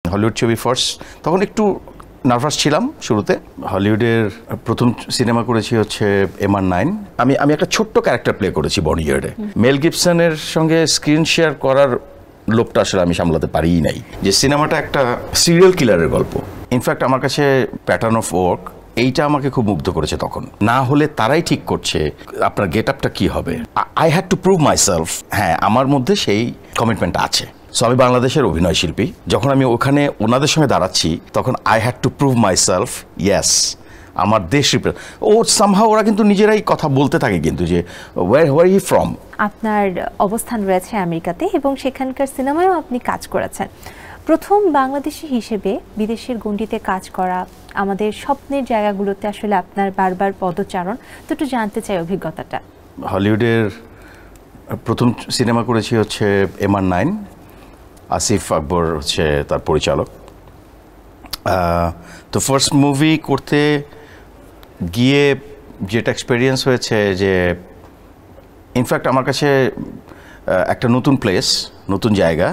Hollywood ছবি first, তখন একটু নার্ভাস ছিলাম শুরুতে। হলিউডের প্রথম সিনেমা করেছি হচ্ছে MR9। আমি একটা ছোট্ট ক্যারেক্টার প্লে করেছি বনিয়ার্ডে। মেল গিবসনের সঙ্গে স্ক্রিন শেয়ার করার লোকটা আসলে আমি সামলাতে পারিই নাই। যে সিনেমাটা একটা সিরিয়াল কিলারের গল্প। ইনফ্যাক্ট আমার কাছে প্যাটার্ন অফ ওয়ার্ক এইটা আমাকে খুব মুগ্ধ করেছে তখন। না হলে তারাই ঠিক করছে আপনার গেট আপটা কী হবে। I had to prove myself. হ্যাঁ, আমার মধ্যে সেই কমিটমেন্টটা আছে। সো আমি বাংলাদেশের অভিনয় শিল্পী, যখন আমি ওখানে ওনাদের সঙ্গে দাঁড়াচ্ছি তখন I had to prove myself. Yes, আমার দেশ সামহাও ওরা কিন্তু নিজেরাই কথা বলতে থাকে কিন্তু যে ওয়ার হি ফ্রম। আপনার অবস্থান রয়েছে আমেরিকাতে এবং সেখানকার সিনেমায়ও আপনি কাজ করেছেন। প্রথম বাংলাদেশি হিসেবে বিদেশের গণ্ডিতে কাজ করা, আমাদের স্বপ্নের জায়গাগুলোতে আসলে আপনার বারবার পদচারণ, তো একটু জানতে চাই অভিজ্ঞতাটা। হলিউডের প্রথম সিনেমা করেছি হচ্ছে MR9। আসিফ আকবর হচ্ছে তার পরিচালক। তো ফার্স্ট মুভি করতে গিয়ে যেটা এক্সপেরিয়েন্স হয়েছে যে ইনফ্যাক্ট আমার কাছে একটা নতুন প্লেস, নতুন জায়গা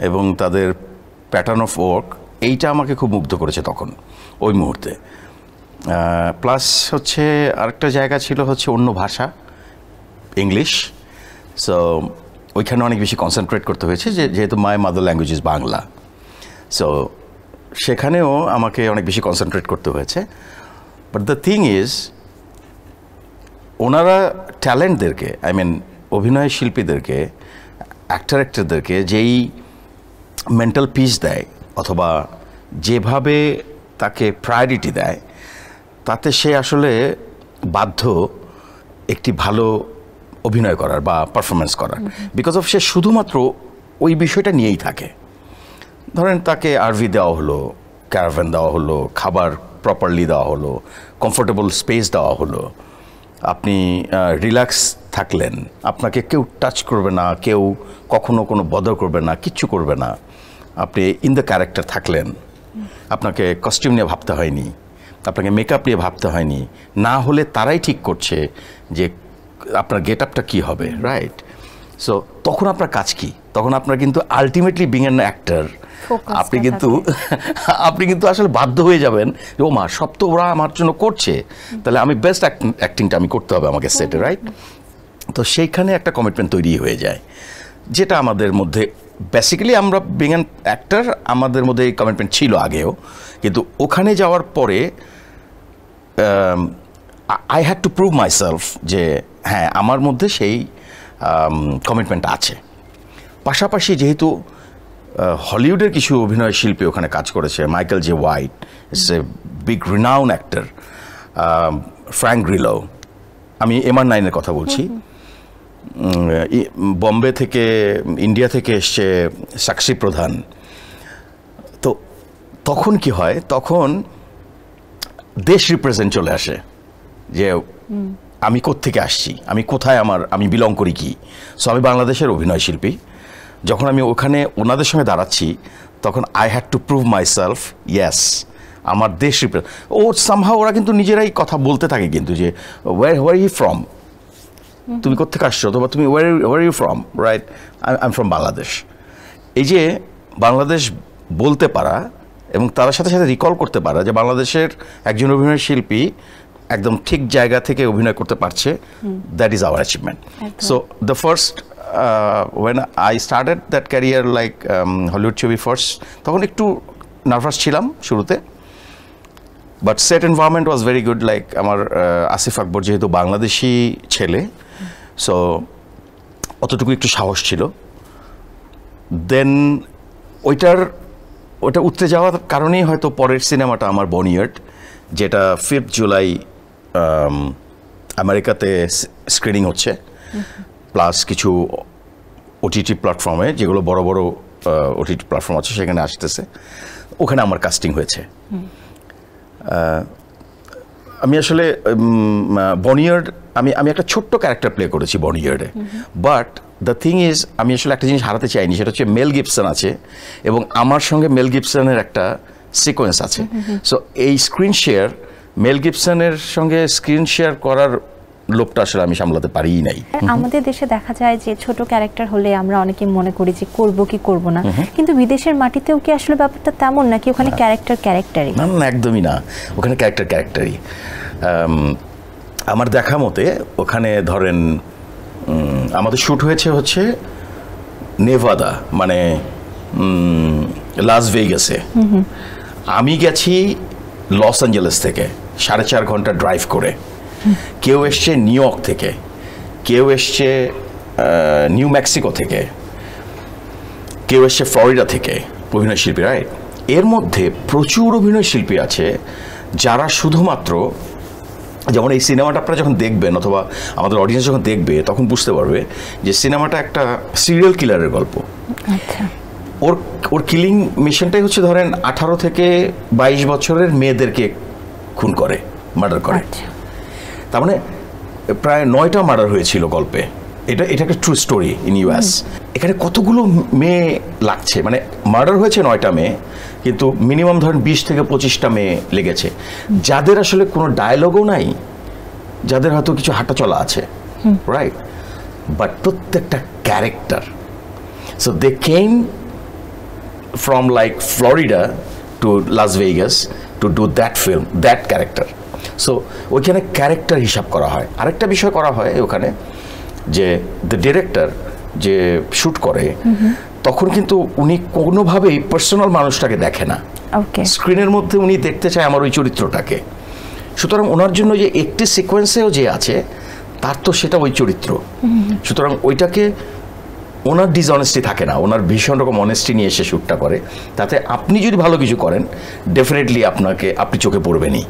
এবং তাদের প্যাটার্ন অফ ওয়ার্ক এইটা আমাকে খুব মুগ্ধ করেছে তখন ওই মুহূর্তে। প্লাস হচ্ছে আরেকটা জায়গা ছিল হচ্ছে অন্য ভাষা, ইংলিশ। সো ওইখানে অনেক বেশি কনসেন্ট্রেট করতে হয়েছে যেহেতু my mother language is Bangla. So সেখানেও আমাকে অনেক বেশি কনসেন্ট্রেট করতে হয়েছে। বাট দ্য থিং ইজ, ওনারা ট্যালেন্টদেরকে, আই মিন অভিনয় শিল্পীদেরকে, অ্যাক্টরদেরকে যেই মেন্টাল পিস দেয় অথবা যেভাবে তাকে প্রায়োরিটি দেয়, তাতে সে আসলে বাধ্য একটি ভালো অভিনয় করার বা পারফরমেন্স করার। বিকজ অফ সে শুধুমাত্র ওই বিষয়টা নিয়েই থাকে। ধরেন তাকে আরভি দেওয়া হলো, ক্যারাভ্যান দেওয়া হলো, খাবার প্রপারলি দেওয়া হলো, কমফোর্টেবল স্পেস দেওয়া হলো, আপনি রিল্যাক্স থাকলেন, আপনাকে কেউ টাচ করবে না, কেউ কখনো কোনো বদর করবে না, কিচ্ছু করবে না, আপনি ইন দ্য ক্যারেক্টার থাকলেন, আপনাকে কস্টিউম নিয়ে ভাবতে হয়নি, আপনাকে মেকআপ নিয়ে ভাবতে হয়নি। না হলে তারাই ঠিক করছে যে আপনার গেট আপটা কী হবে, রাইট? সো তখন আপনার কাজ কি? তখন আপনার কিন্তু আলটিমেটলি বিং অ্যান অ্যাক্টর আপনি কিন্তু আসলে বাধ্য হয়ে যাবেন যে ও মা, সব তো ওরা আমার জন্য করছে, তাহলে আমি বেস্ট অ্যাক্টিংটা আমি করতে হবে আমাকে সেটে, রাইট? তো সেইখানে একটা কমিটমেন্ট তৈরি হয়ে যায়, যেটা আমাদের মধ্যে বেসিক্যালি আমরা বিং অ্যান অ্যাক্টর আমাদের মধ্যে এই কমিটমেন্ট ছিল আগেও, কিন্তু ওখানে যাওয়ার পরে I had to prove myself যে হ্যাঁ, আমার মধ্যে সেই কমিটমেন্ট আছে। পাশাপাশি যেহেতু হলিউডের কিছু অভিনয় শিল্পী ওখানে কাজ করেছে, Michael J White is a big renown actor, Frank Grillo, আমি MR9-এর কথা বলছি, বম্বে থেকে, ইন্ডিয়া থেকে এসছে সাক্ষী প্রধান। তো তখন কি হয়, তখন দেশ রিপ্রেজেন্ট চলে আসে যে আমি কোত্থেকে আসছি, আমি কোথায়, আমি বিলং করি কি। সো আমি বাংলাদেশের অভিনয় শিল্পী, যখন আমি ওখানে ওনাদের সঙ্গে দাঁড়াচ্ছি তখন I had to prove myself. Yes, আমার দেশ সামহাও ওরা কিন্তু নিজেরাই কথা বলতে থাকে কিন্তু যে ওয়ার হি ফ্রম, তুমি কোত্থেকে আসছো, অথবা তুমি where you from, right? I am from Bangladesh. এই যে বাংলাদেশ বলতে পারা এবং তার সাথে সাথে রিকল করতে পারা যে বাংলাদেশের একজন অভিনয় শিল্পী একদম ঠিক জায়গা থেকে অভিনয় করতে পারছে, that is our achievement. So the first when I started that career like Hollywood ছবি ফার্স্ট, তখন একটু নার্ভাস ছিলাম শুরুতে, but set environment was very good. Like আমার আসিফ আকবর যেহেতু বাংলাদেশি ছেলে, সো অতটুকু একটু সাহস ছিল। দেন ওইটা উঠতে যাওয়ার কারণেই হয়তো পরের সিনেমাটা আমার বনিয়ার্ড, যেটা 5 জুলাই আমেরিকাতে স্ক্রিনিং হচ্ছে, প্লাস কিছু ওটিটি প্ল্যাটফর্মে, যেগুলো বড় বড় ওটিটি প্ল্যাটফর্ম আছে সেখানে আসতেছে, ওখানে আমার কাস্টিং হয়েছে। আমি আসলে বনিয়ার্ড, আমি একটা ছোট্ট ক্যারেক্টার প্লে করেছি বনিয়ার্ডে। বাট দ্য থিং ইজ, আমি আসলে একটা জিনিস হারাতে চাইনি, সেটা হচ্ছে মেল গিবসন আছে এবং আমার সঙ্গে মেল গিবসনের একটা সিকোয়েন্স আছে। সো এই স্ক্রিন শেয়ার, মেল গিবসনের সঙ্গে স্ক্রিন শেয়ার করার লোকটা আসলে আমি সামলাতে পারিই নাই। আমাদের দেশে দেখা যায় যে ছোট ক্যারেক্টার হলে আমরা অনেকে মনে করি যে করব কি করব না, কিন্তু বিদেশের মাটিতেও কি আসলে ব্যাপারটা তেমন নাকি ওখানে ক্যারেক্টারই? না না, একদমই না, ওখানে ক্যারেক্টারই। আমার দেখা মতে ওখানে ধরেন আমাদের শ্যুট হচ্ছে নেভাদা, মানে লাস ভেগাসে। আমি গেছি লস অ্যাঞ্জেলেস থেকে 4.5 ঘন্টা ড্রাইভ করে, কেউ এসছে নিউ ইয়র্ক থেকে, কেউ এসছে নিউ মেক্সিকো থেকে, কেউ এসছে ফ্লোরিডা থেকে অভিনয় শিল্পী, রাইট? এর মধ্যে প্রচুর অভিনয় শিল্পী আছে যারা শুধুমাত্র, যেমন এই সিনেমাটা আপনারা যখন দেখবেন অথবা আমাদের অডিয়েন্স যখন দেখবে তখন বুঝতে পারবে যে সিনেমাটা একটা সিরিয়াল কিলারের গল্প। আচ্ছা। ওর কিলিং মিশনটাই হচ্ছে ধরেন 18 থেকে 22 বছরের মেয়েদেরকে খুন করে, মার্ডার করে। তার মানে প্রায় 9টা মার্ডার হয়েছিল গল্পে। এটা একটা ট্রু স্টোরি ইন ইউএস। এখানে কতগুলো মেয়ে লাগছে, মানে মার্ডার হয়েছে 9টা মেয়ে, কিন্তু মিনিমাম ধরেন 20 থেকে 25টা মেয়ে লেগেছে, যাদের আসলে কোনো ডায়লগও নাই, যাদের হয়তো কিছু হাঁটা চলা আছে, রাইট? বাট প্রত্যেকটা character. So they came from like Florida to Las Vegas to do that film, that character. So ওইখানে ক্যারেক্টার হিসাব করা হয়। আরেকটা বিষয় করা হয় ওখানে, যে দ্য ডিরেক্টর যে শ্যুট করে তখন কিন্তু উনি কোনোভাবেই পার্সোনাল মানুষটাকে দেখে না। স্ক্রিনের মধ্যে উনি দেখতে চায় আমার ওই চরিত্রটাকে। সুতরাং ওনার জন্য যে একটি সিকোয়েন্সেও যে আছে তার তো সেটা ওই চরিত্র। সুতরাং ওইটাকে ওনার ডিসঅনেস্টি থাকে না, ওনার ভীষণ রকম অনেস্টি নিয়ে এসে শ্যুটটা করে। তাতে আপনি যদি ভালো কিছু করেন ডেফিনেটলি আপনি চোখে পড়বেনই।